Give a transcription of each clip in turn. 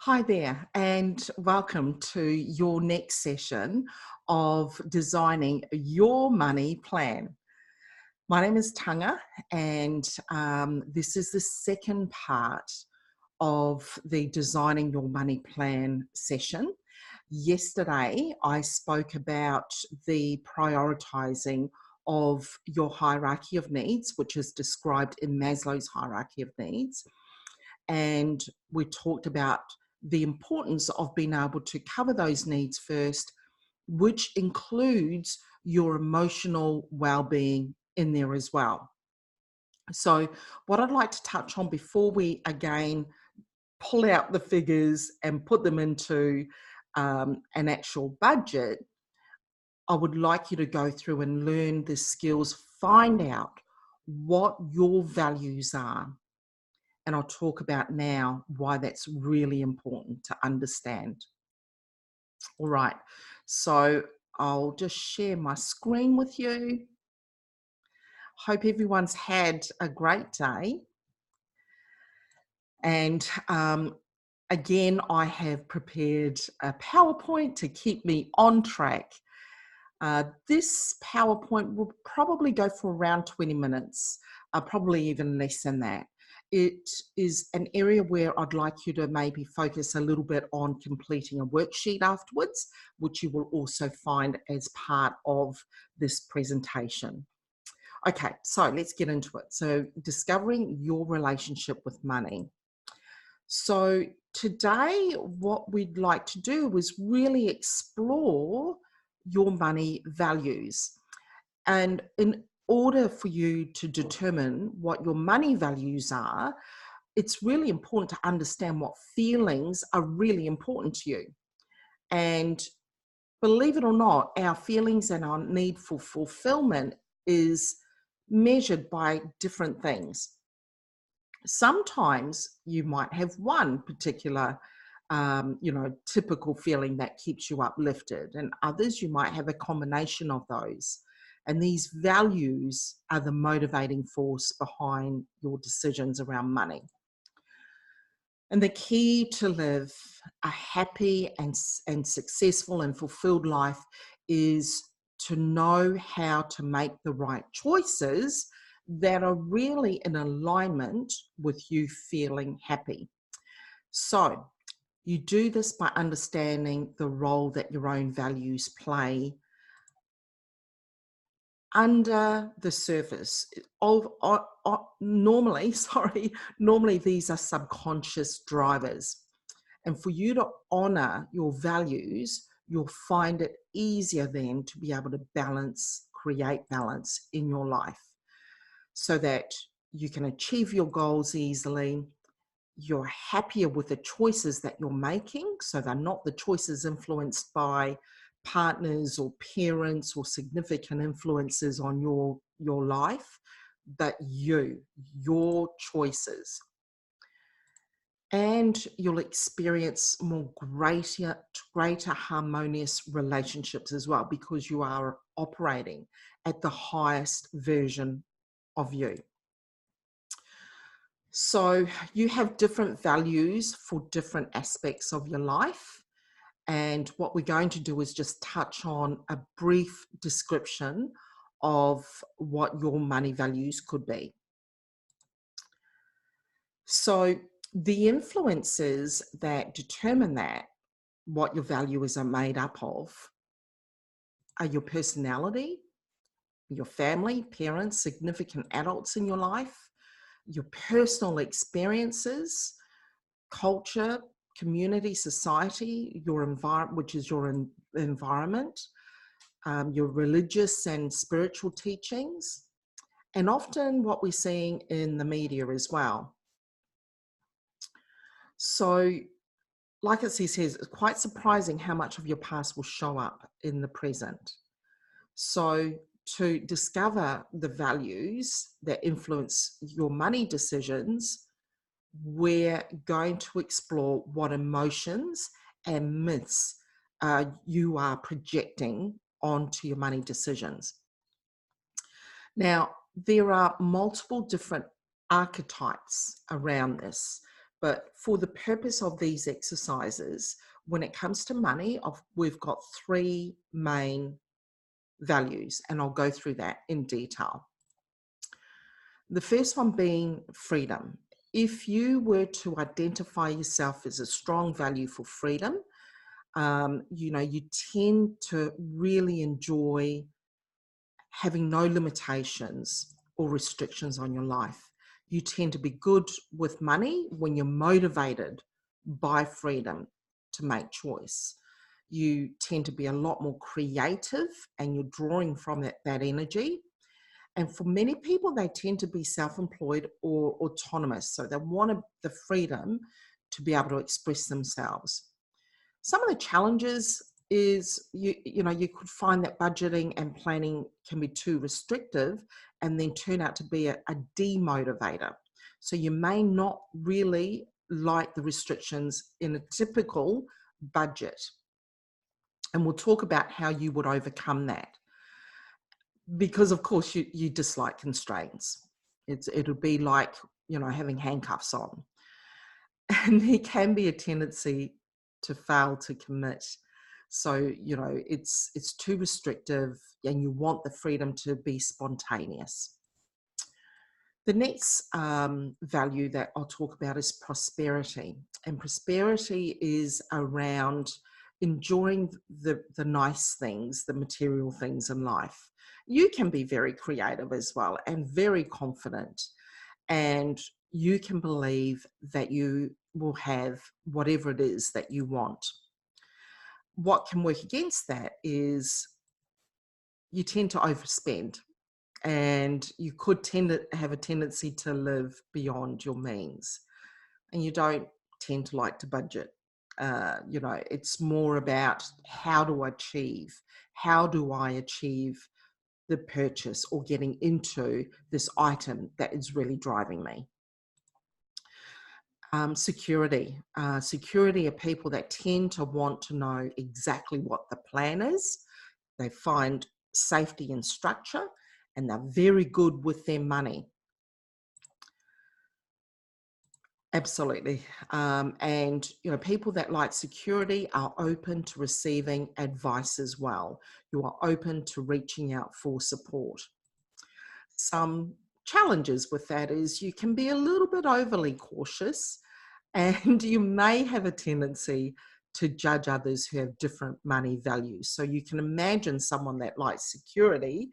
Hi there, and welcome to your next session of designing your money plan. My name is Tanga, and this is the second part of the Designing Your Money Plan session. Yesterday, I spoke about the prioritizing of your hierarchy of needs, which is described in Maslow's hierarchy of needs. And we talked about the importance of being able to cover those needs first, which includes your emotional well-being in there as well. So what I'd like to touch on before we again pull out the figures and put them into an actual budget, I would like you to go through and learn the skills, find out what your values are. And I'll talk about now why that's really important to understand. All right, so I'll just share my screen with you. Hope everyone's had a great day. And again, I have prepared a PowerPoint to keep me on track. This PowerPoint will probably go for around 20 minutes, probably even less than that. It is an area where I'd like you to maybe focus a little bit on completing a worksheet afterwards, which you will also find as part of this presentation. Okay, so let's get into it. So discovering your relationship with money. So today, what we'd like to do is really explore your money values. And in order for you to determine what your money values are, it's really important to understand what feelings are really important to you. And believe it or not, our feelings and our need for fulfillment is measured by different things. Sometimes you might have one particular typical feeling that keeps you uplifted, and others you might have a combination of those. And these values are the motivating force behind your decisions around money. And the key to live a happy and successful and fulfilled life is to know how to make the right choices that are really in alignment with you feeling happy. So you do this by understanding the role that your own values play under the surface of normally these are subconscious drivers. And for you to honor your values, you'll find it easier then to be able to create balance in your life so that you can achieve your goals easily. You're happier with the choices that you're making, so they're not the choices influenced by partners or parents or significant influences on your life, but your choices. And you'll experience more greater harmonious relationships as well, because you are operating at the highest version of you. So you have different values for different aspects of your life. And what we're going to do is just touch on a brief description of what your money values could be. So the influences that determine what your values are made up of are your personality, your family, parents, significant adults in your life, your personal experiences, culture, community, society, your environment, which is your environment, your religious and spiritual teachings, and often what we're seeing in the media as well. So, like it says, it's quite surprising how much of your past will show up in the present. So, to discover the values that influence your money decisions, we're going to explore what emotions and myths you are projecting onto your money decisions. Now, there are multiple different archetypes around this, But for the purpose of these exercises, when it comes to money, we've got three main values, and I'll go through that in detail. The first one being freedom. If you were to identify yourself as a strong value for freedom, you tend to really enjoy having no limitations or restrictions on your life. You tend to be good with money when you're motivated by freedom to make choice. You tend to be a lot more creative and you're drawing from that energy. And for many people, they tend to be self-employed or autonomous. So they want the freedom to be able to express themselves. Some of the challenges is you could find that budgeting and planning can be too restrictive and then turn out to be a demotivator. So you may not really like the restrictions in a typical budget. And we'll talk about how you would overcome that. Because of course you dislike constraints. It'll be like, having handcuffs on. And there can be a tendency to fail to commit. So, it's too restrictive and you want the freedom to be spontaneous. The next value that I'll talk about is prosperity. And prosperity is around enjoying the nice things, the material things in life. You can be very creative as well and very confident. And you can believe that you will have whatever it is that you want. What can work against that is you tend to overspend and you could tend to have a tendency to live beyond your means, and you don't tend to like to budget. It's more about how do I achieve the purchase or getting into this item that is really driving me. Security. Security are people that tend to want to know exactly what the plan is. They find safety and structure, and they're very good with their money. Absolutely. And people that like security are open to receiving advice as well. You are open to reaching out for support. Some challenges with that is you can be a little bit overly cautious, and you may have a tendency to judge others who have different money values. So you can imagine someone that likes security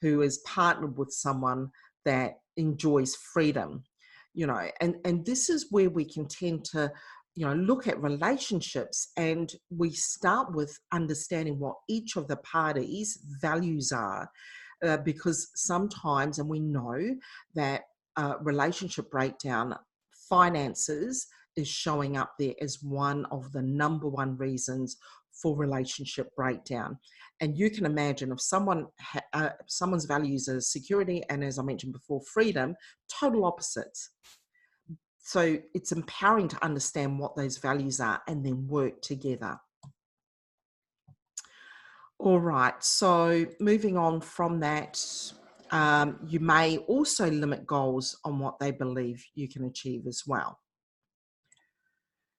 who is partnered with someone that enjoys freedom, and this is where we can tend to, look at relationships, and we start with understanding what each of the parties' values are. Because sometimes, and we know that relationship breakdown, finances is showing up there as one of the number one reasons for relationship breakdown. And you can imagine if someone's values are security and, as I mentioned before, freedom, total opposites. So it's empowering to understand what those values are and then work together. All right, so moving on from that, you may also limit goals on what they believe you can achieve as well.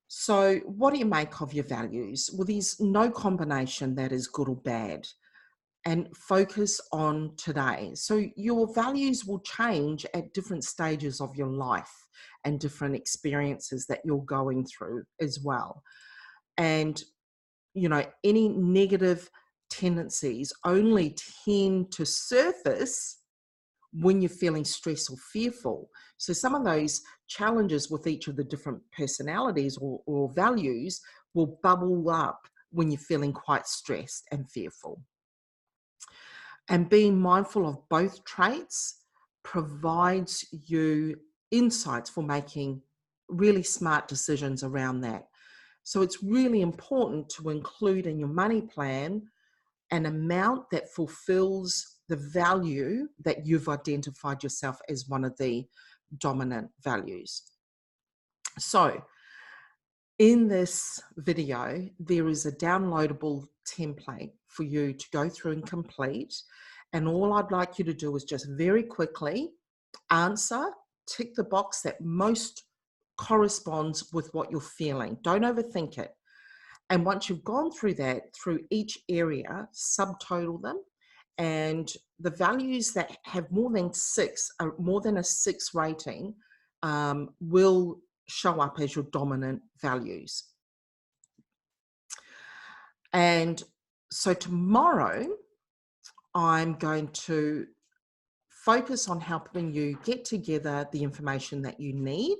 So what do you make of your values? Well, there's no combination that is good or bad, and focus on today. So your values will change at different stages of your life and different experiences that you're going through as well. And any negative tendencies only tend to surface when you're feeling stressed or fearful. So some of those challenges with each of the different personalities or values will bubble up when you're feeling quite stressed and fearful. And being mindful of both traits provides you insights for making really smart decisions around that. So it's really important to include in your money plan an amount that fulfills the value that you've identified yourself as one of the dominant values. So in this video, there is a downloadable template for you to go through and complete. And all I'd like you to do is just very quickly tick the box that most corresponds with what you're feeling. Don't overthink it. And once you've gone through that, through each area, subtotal them, and the values that have more than a 6 rating, will show up as your dominant values. And so tomorrow, I'm going to focus on helping you get together the information that you need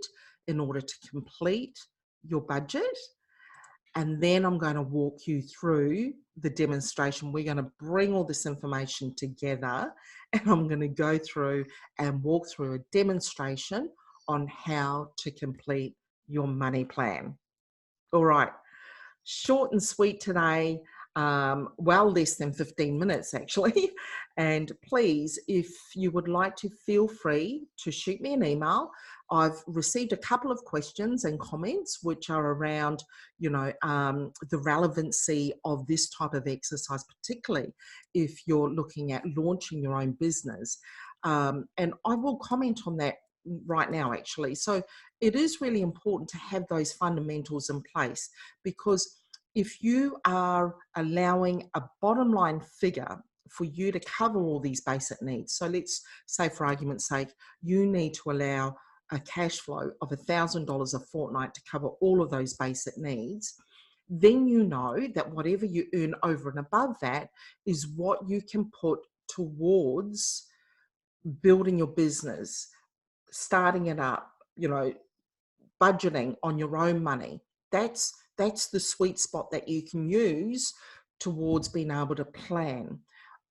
in order to complete your budget. And then I'm going to walk you through the demonstration. We're going to bring all this information together, and I'm going to go through and walk through a demonstration on how to complete your money plan. All right. Short and sweet today, well less than 15 minutes actually. And please, if you would like to, feel free to shoot me an email. I've received a couple of questions and comments which are around, the relevancy of this type of exercise, particularly if you're looking at launching your own business. And I will comment on that right now actually. So it is really important to have those fundamentals in place, because if you are allowing a bottom line figure for you to cover all these basic needs, so let's say for argument's sake, you need to allow a cash flow of $1,000 a fortnight to cover all of those basic needs, then you know that whatever you earn over and above that is what you can put towards building your business, starting it up, budgeting on your own money. That's the sweet spot that you can use towards being able to plan,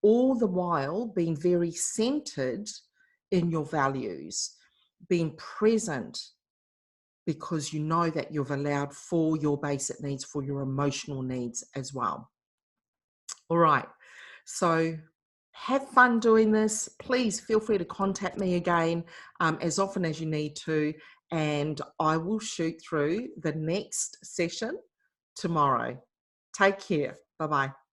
all the while being very centered in your values, being present, because you know that you've allowed for your basic needs, for your emotional needs as well. All right. So have fun doing this. Please feel free to contact me again as often as you need to, and I will shoot through the next session tomorrow. Take care. Bye-bye.